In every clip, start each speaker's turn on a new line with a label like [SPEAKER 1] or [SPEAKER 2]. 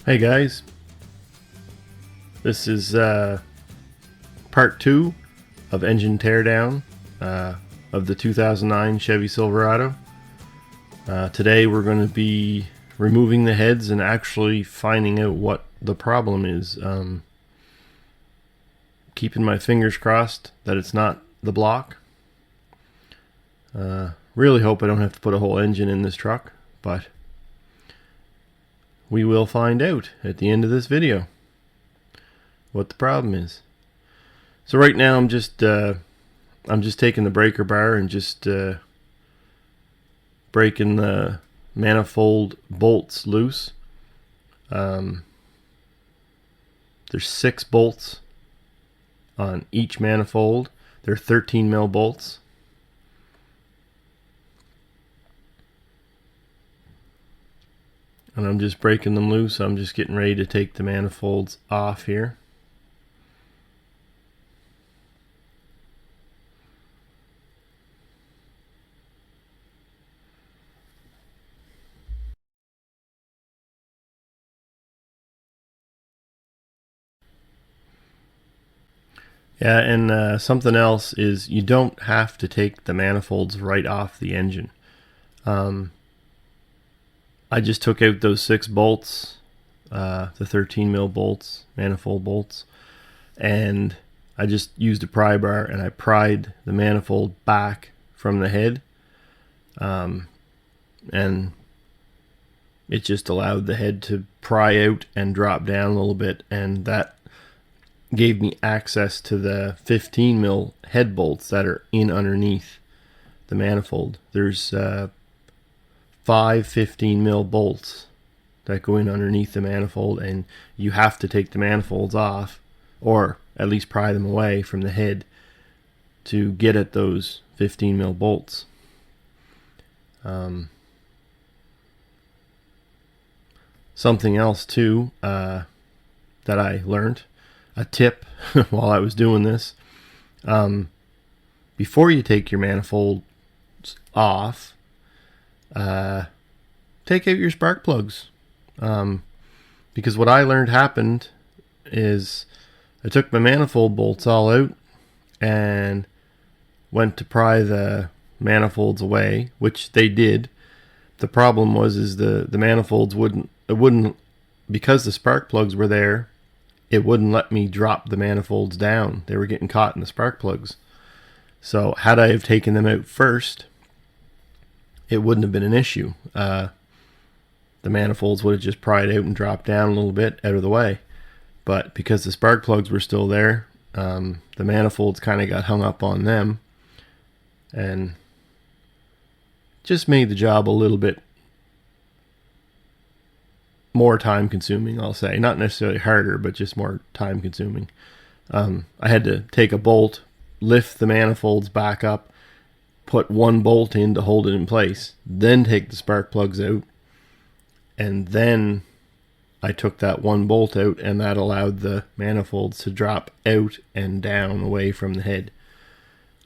[SPEAKER 1] Hey guys, this is part 2 of engine teardown of the 2009 Chevy Silverado. Today we're going to be removing the heads and actually finding out what the problem is. Keeping my fingers crossed that it's not the block. Really hope I don't have to put a whole engine in this truck, but we will find out at the end of this video what the problem is. So right now I'm just taking the breaker bar and just breaking the manifold bolts loose. There's 6 bolts on each manifold. They're 13 mil bolts. And I'm just breaking them loose. I'm just getting ready to take the manifolds off here. Yeah, and something else is you don't have to take the manifolds right off the engine. I just took out those 6 bolts, the 13 mil bolts, manifold bolts, and I just used a pry bar and I pried the manifold back from the head, and it just allowed the head to pry out and drop down a little bit, and that gave me access to the 15 mil head bolts that are in underneath the manifold. There's 5 15 mil bolts that go in underneath the manifold, and you have to take the manifolds off, or at least pry them away from the head to get at those 15 mil bolts. Something else too that I learned, a tip while I was doing this, before you take your manifolds off, take out your spark plugs, because what I learned happened is I took my manifold bolts all out and went to pry the manifolds away, which they did. The problem was the manifolds wouldn't because the spark plugs were there, it wouldn't let me drop the manifolds down. They were getting caught in the spark plugs. So had I have taken them out first, it wouldn't have been an issue. The manifolds would have just pried out and dropped down a little bit out of the way. But because the spark plugs were still there, the manifolds kind of got hung up on them, and just made the job a little bit more time consuming, I'll say. Not necessarily harder, but just more time consuming. I had to take a bolt, lift the manifolds back up, put one bolt in to hold it in place, then take the spark plugs out, and then I took that one bolt out, and that allowed the manifolds to drop out and down away from the head.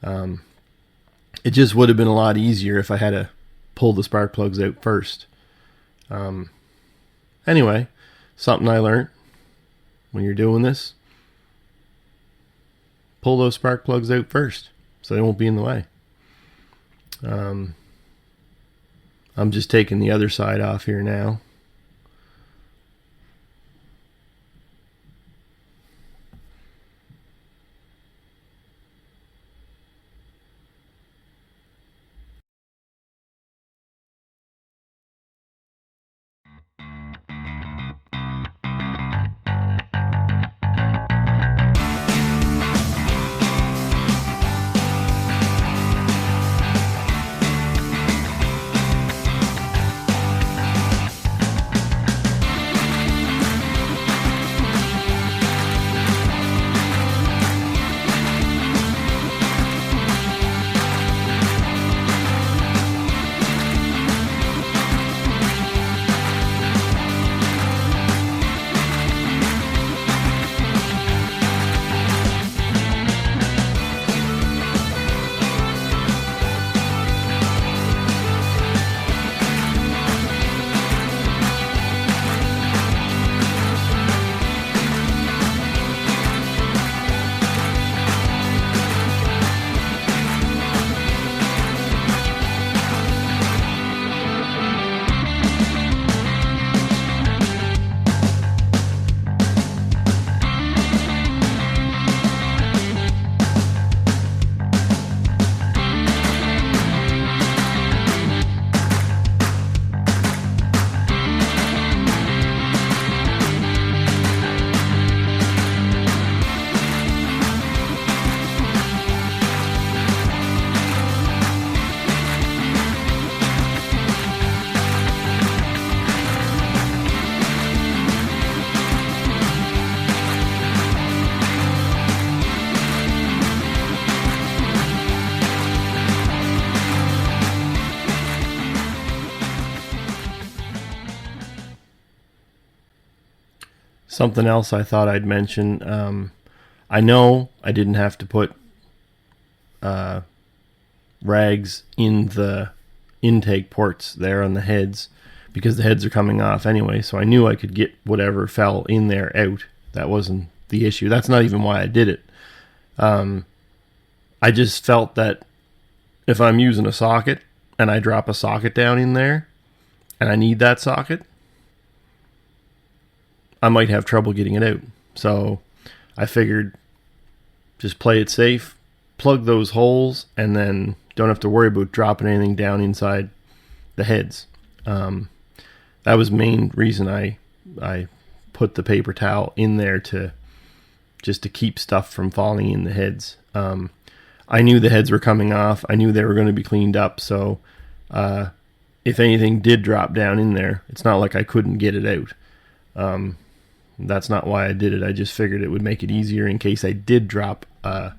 [SPEAKER 1] It just would have been a lot easier if I had to pull the spark plugs out first. Anyway, something I learned when you're doing this: pull those spark plugs out first so they won't be in the way. I'm just taking the other side off here now. Something else I thought I'd mention. I know I didn't have to put rags in the intake ports there on the heads, because the heads are coming off anyway, so I knew I could get whatever fell in there out. That wasn't the issue. That's not even why I did it. I just felt that if I'm using a socket and I drop a socket down in there and I need that socket, I might have trouble getting it out. So I figured just play it safe, plug those holes, and then don't have to worry about dropping anything down inside the heads. That was the main reason I put the paper towel in there, to keep stuff from falling in the heads. I knew the heads were coming off. I knew they were going to be cleaned up. So if anything did drop down in there, it's not like I couldn't get it out. That's not why I did it. I just figured it would make it easier in case I did drop a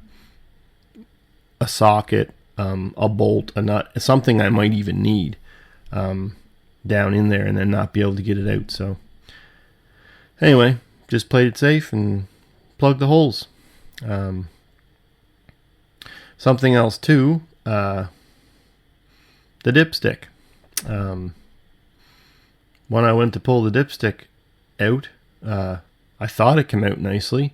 [SPEAKER 1] socket, a bolt, a nut, something I might even need down in there, and then not be able to get it out. So anyway, just played it safe and plugged the holes. Something else too, the dipstick. When I went to pull the dipstick out, I thought it came out nicely,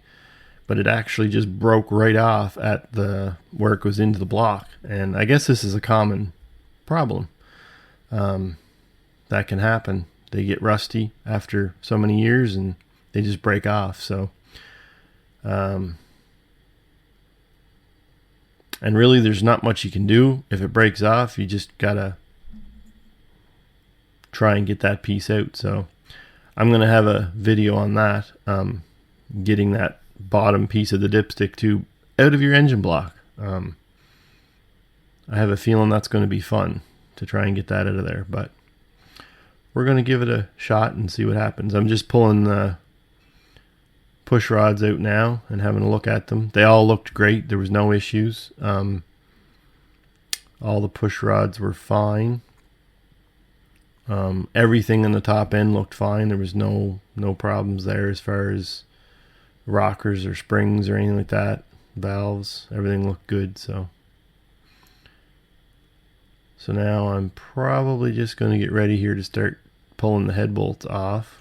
[SPEAKER 1] but it actually just broke right off at the where it goes into the block. And I guess this is a common problem. That can happen. They get rusty after so many years and they just break off. So, and really there's not much you can do. If it breaks off, you just gotta try and get that piece out. So I'm going to have a video on that, getting that bottom piece of the dipstick tube out of your engine block. I have a feeling that's going to be fun to try and get that out of there, but we're going to give it a shot and see what happens. I'm just pulling the push rods out now and having a look at them. They all looked great. There was no issues. All the push rods were fine. Everything in the top end looked fine. There was no problems there as far as rockers or springs or anything like that. Valves, everything looked good. So now I'm probably just going to get ready here to start pulling the head bolts off.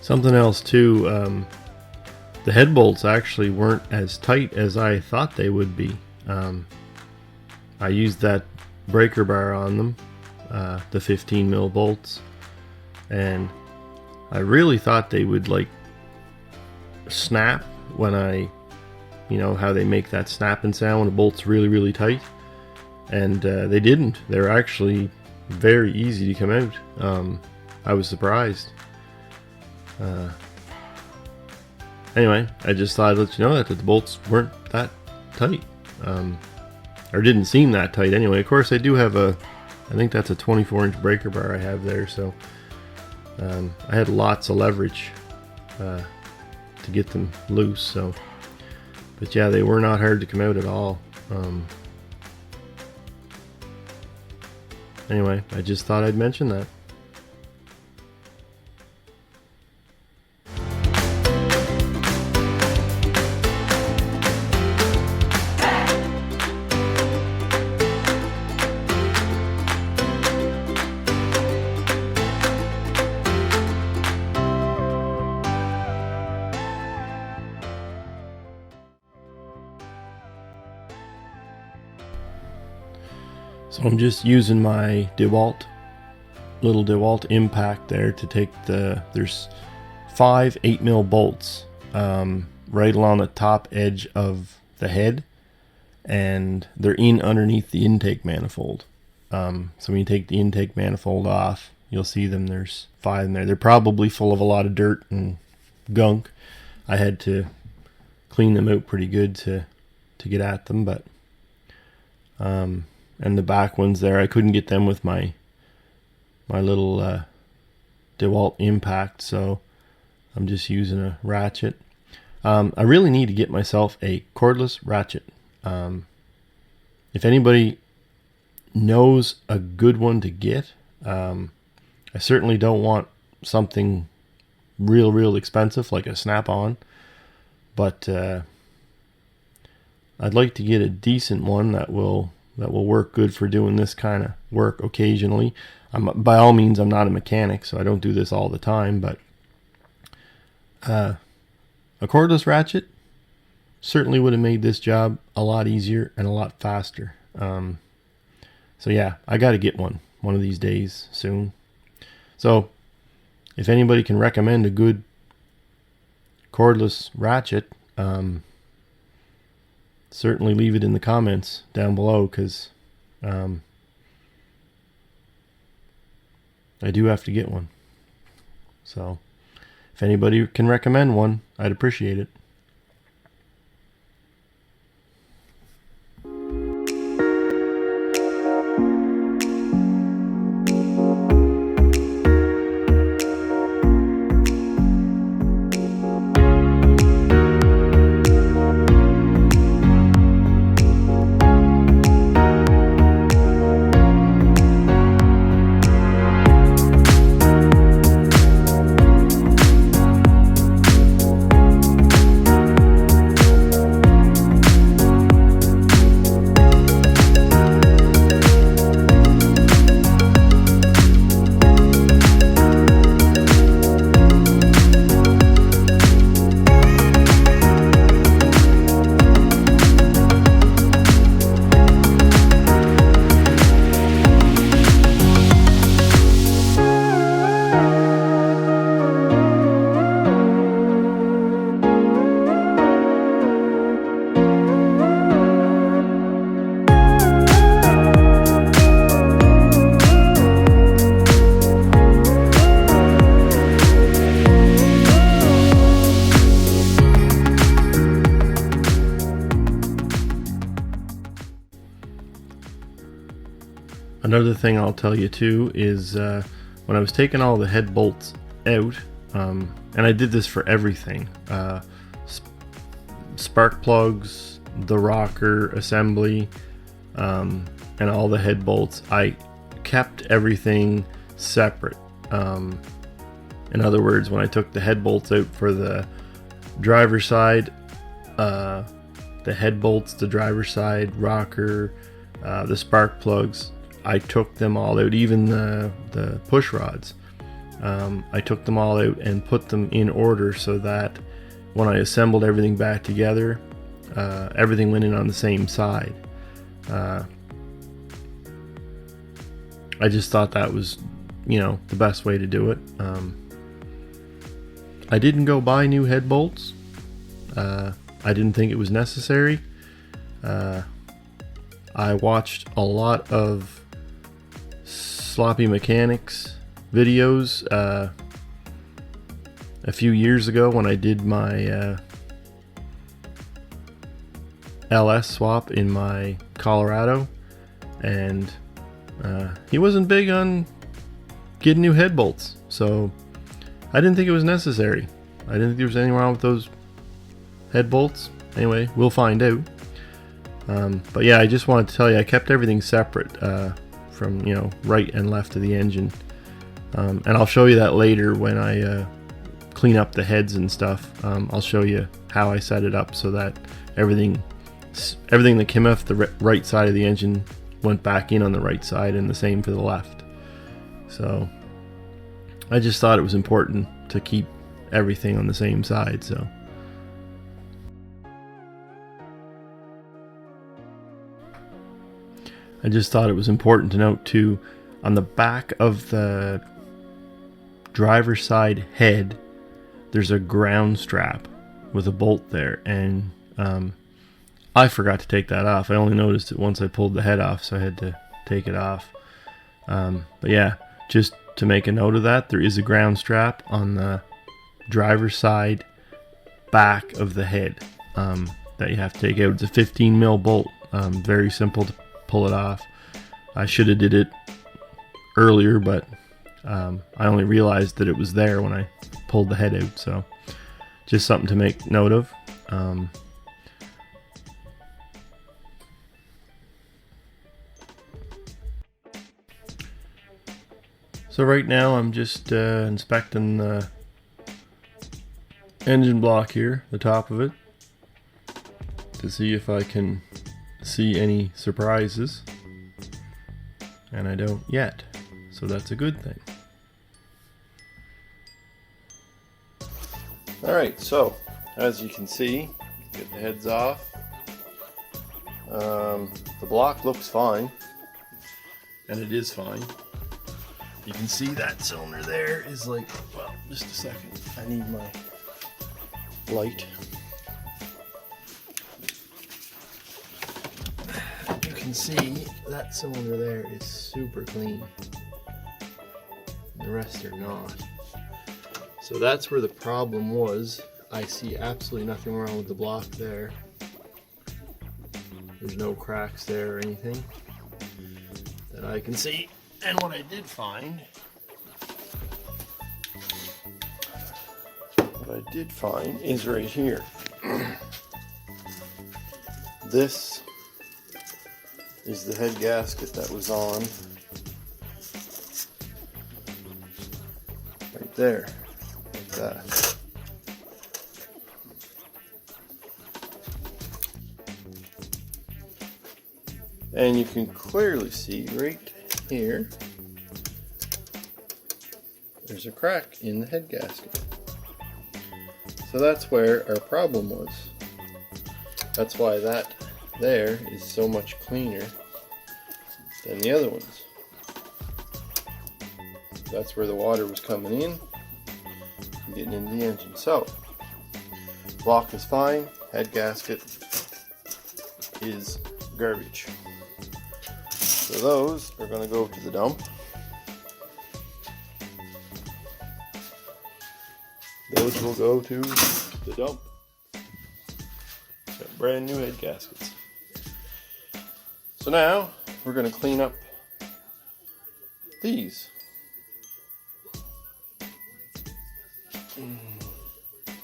[SPEAKER 1] Something else too, the head bolts actually weren't as tight as I thought they would be. I used that breaker bar on them, the 15 mil bolts, and I really thought they would like snap when you know how they make that snapping sound when a bolt's really tight, and they didn't. They're actually very easy to come out. I was surprised. Anyway, I just thought I'd let you know that the bolts weren't that tight, or didn't seem that tight anyway. Of course, I do have I think that's a 24-inch breaker bar I have there, so I had lots of leverage to get them loose. So, but yeah, they were not hard to come out at all. Anyway, I just thought I'd mention that. So I'm just using my little DeWalt impact there to take there's 5 8mm bolts right along the top edge of the head, and they're in underneath the intake manifold. So when you take the intake manifold off, you'll see them. There's 5 in there. They're probably full of a lot of dirt and gunk. I had to clean them out pretty good to get at them, but and the back ones there, I couldn't get them with my little DeWalt impact, so I'm just using a ratchet. I really need to get myself a cordless ratchet. If anybody knows a good one to get, I certainly don't want something real expensive like a Snap-on, but I'd like to get a decent one that will work good for doing this kind of work occasionally. By all means, I'm not a mechanic, so I don't do this all the time, but a cordless ratchet certainly would have made this job a lot easier and a lot faster. So yeah, I got to get one of these days soon. So if anybody can recommend a good cordless ratchet, certainly leave it in the comments down below, because I do have to get one. So if anybody can recommend one, I'd appreciate it. Another thing I'll tell you too is when I was taking all the head bolts out, and I did this for everything, spark plugs, the rocker assembly, and all the head bolts, I kept everything separate. In other words, when I took the head bolts out for the driver's side, the head bolts, the driver's side, rocker, the spark plugs, I took them all out, even the push rods. I took them all out and put them in order so that when I assembled everything back together, everything went in on the same side. I just thought that was, the best way to do it. I didn't go buy new head bolts. I didn't think it was necessary. I watched a lot of sloppy mechanics videos a few years ago when I did my LS swap in my Colorado, and he wasn't big on getting new head bolts, so I didn't think it was necessary. I didn't think there was anything wrong with those head bolts. Anyway, we'll find out. But yeah, I just wanted to tell you I kept everything separate from right and left of the engine, and I'll show you that later when I clean up the heads and stuff. I'll show you how I set it up so that everything that came off the right side of the engine went back in on the right side, and the same for the left. So I just thought it was important to keep everything on the same side. So I just thought it was important to note too, on the back of the driver's side head, there's a ground strap with a bolt there, and I forgot to take that off. I only noticed it once I pulled the head off, so I had to take it off. But yeah, just to make a note of that, there is a ground strap on the driver's side back of the head that you have to take out. It's a 15 mil bolt. Very simple to pull it off. I should have did it earlier, but I only realized that it was there when I pulled the head out. So just something to make note of. So right now I'm just inspecting the engine block here, the top of it, to see if I can see any surprises, and I don't yet, so that's a good thing. Alright, so as you can see, get the heads off. The block looks fine, and it is fine. You can see that cylinder there is like, well, just a second, I need my light. You can see that cylinder there is super clean. The rest are not. So that's where the problem was. I see absolutely nothing wrong with the block there. There's no cracks there or anything that I can see. And what I did find, is right here. This is the head gasket that was on right there, like that. And you can clearly see right here, there's a crack in the head gasket. So that's where our problem was. That's why that there is so much cleaner than the other ones. That's where the water was coming in and getting into the engine. So, block is fine, head gasket is garbage. So those are going to go to the dump. Those will go to the dump. Got brand new head gaskets. So now we're going to clean up these.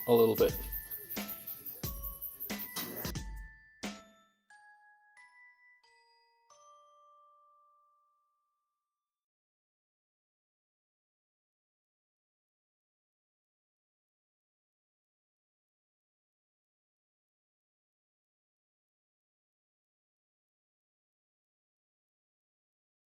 [SPEAKER 1] A little bit.